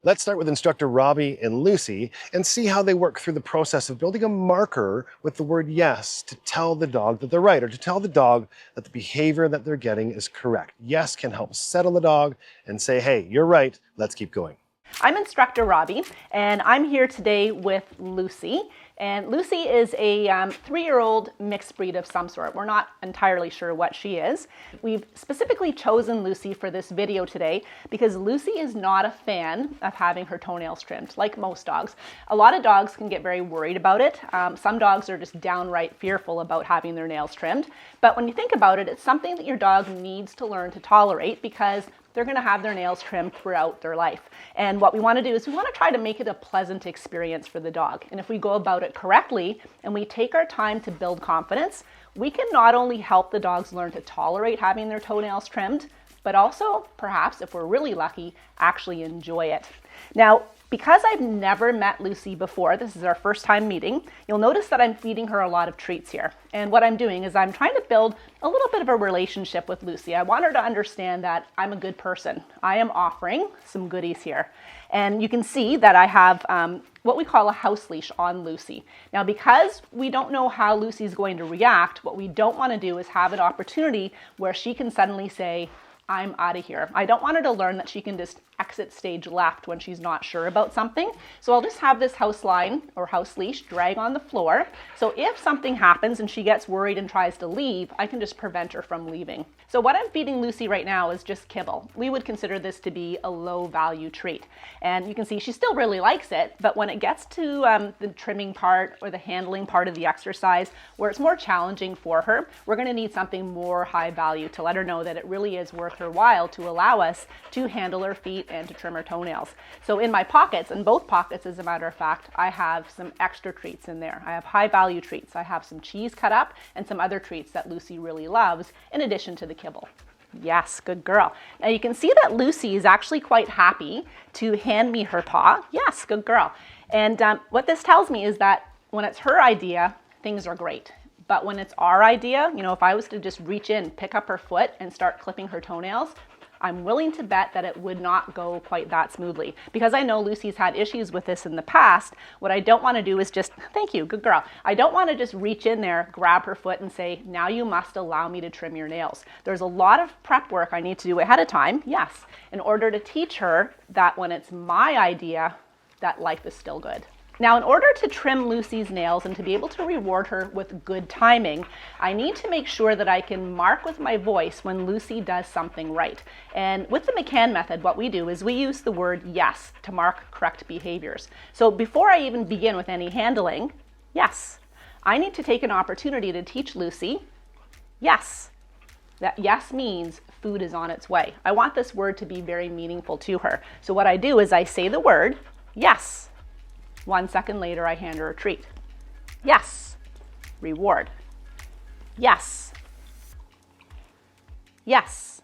Let's start with instructor Robbie and Lucy and see how they work through the process of building a marker with the word yes to tell the dog that they're right, or to tell the dog that the behavior that they're getting is correct. Yes can help settle the dog and say, hey, you're right, let's keep going. I'm instructor Robbie, and I'm here today with Lucy. And Lucy is a 3-year-old mixed breed of some sort. We're not entirely sure what she is. We've specifically chosen Lucy for this video today because Lucy is not a fan of having her toenails trimmed, like most dogs. A lot of dogs can get very worried about it. Some dogs are just downright fearful about having their nails trimmed. But when you think about it, it's something that your dog needs to learn to tolerate because they're going to have their nails trimmed throughout their life. And what we want to do is we want to try to make it a pleasant experience for the dog. And if we go about it correctly and we take our time to build confidence, we can not only help the dogs learn to tolerate having their toenails trimmed, but also, perhaps if we're really lucky, actually enjoy it. Now, because I've never met Lucy before, this is our first time meeting, you'll notice that I'm feeding her a lot of treats here. And what I'm doing is I'm trying to build a little bit of a relationship with Lucy. I want her to understand that I'm a good person. I am offering some goodies here. And you can see that I have what we call a house leash on Lucy. Now, because we don't know how Lucy's going to react, what we don't want to do is have an opportunity where she can suddenly say, I'm out of here. I don't want her to learn that she can just exit stage left when she's not sure about something. So I'll just have this house line or house leash drag on the floor. So if something happens and she gets worried and tries to leave, I can just prevent her from leaving. So what I'm feeding Lucy right now is just kibble. We would consider this to be a low value treat. And you can see she still really likes it, but when it gets to the trimming part or the handling part of the exercise where it's more challenging for her, we're gonna need something more high value to let her know that it really is worth her while to allow us to handle her feet and to trim her toenails. So in my pockets, in both pockets as a matter of fact, I have some extra treats in there. I have high value treats. I have some cheese cut up and some other treats that Lucy really loves in addition to the kibble. Yes, good girl. Now you can see that Lucy is actually quite happy to hand me her paw. Yes, good girl. And what this tells me is that when it's her idea, things are great. But when it's our idea, you know, if I was to just reach in, pick up her foot and start clipping her toenails, I'm willing to bet that it would not go quite that smoothly. Because I know Lucy's had issues with this in the past, what I don't want to do is just, thank you, good girl. I don't want to just reach in there, grab her foot and say, now you must allow me to trim your nails. There's a lot of prep work I need to do ahead of time, yes, in order to teach her that when it's my idea, that life is still good. Now, in order to trim Lucy's nails and to be able to reward her with good timing, I need to make sure that I can mark with my voice when Lucy does something right. And with the McCann method, what we do is we use the word yes to mark correct behaviors. So before I even begin with any handling, yes, I need to take an opportunity to teach Lucy, yes. That yes means food is on its way. I want this word to be very meaningful to her. So what I do is I say the word, yes. 1 second later, I hand her a treat. Yes. Reward. Yes. Yes.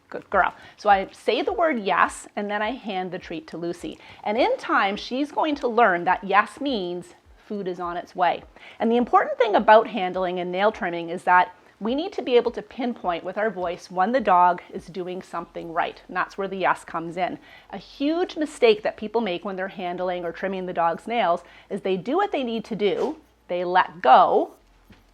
Good girl. So I say the word yes, and then I hand the treat to Lucy. And in time, she's going to learn that yes means food is on its way. And the important thing about handling and nail trimming is that we need to be able to pinpoint with our voice when the dog is doing something right. And that's where the yes comes in. A huge mistake that people make when they're handling or trimming the dog's nails is they do what they need to do, they let go,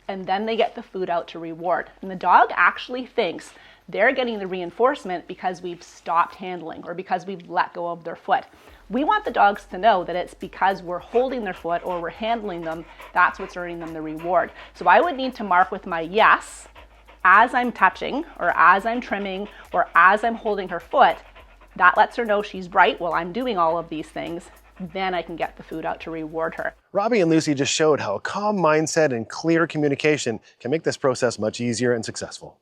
and then they get the food out to reward. And the dog actually thinks they're getting the reinforcement because we've stopped handling or because we've let go of their foot. We want the dogs to know that it's because we're holding their foot or we're handling them, that's what's earning them the reward. So I would need to mark with my yes as I'm touching or as I'm trimming or as I'm holding her foot. That lets her know she's right while I'm doing all of these things. Then I can get the food out to reward her. Robbie and Lucy just showed how a calm mindset and clear communication can make this process much easier and successful.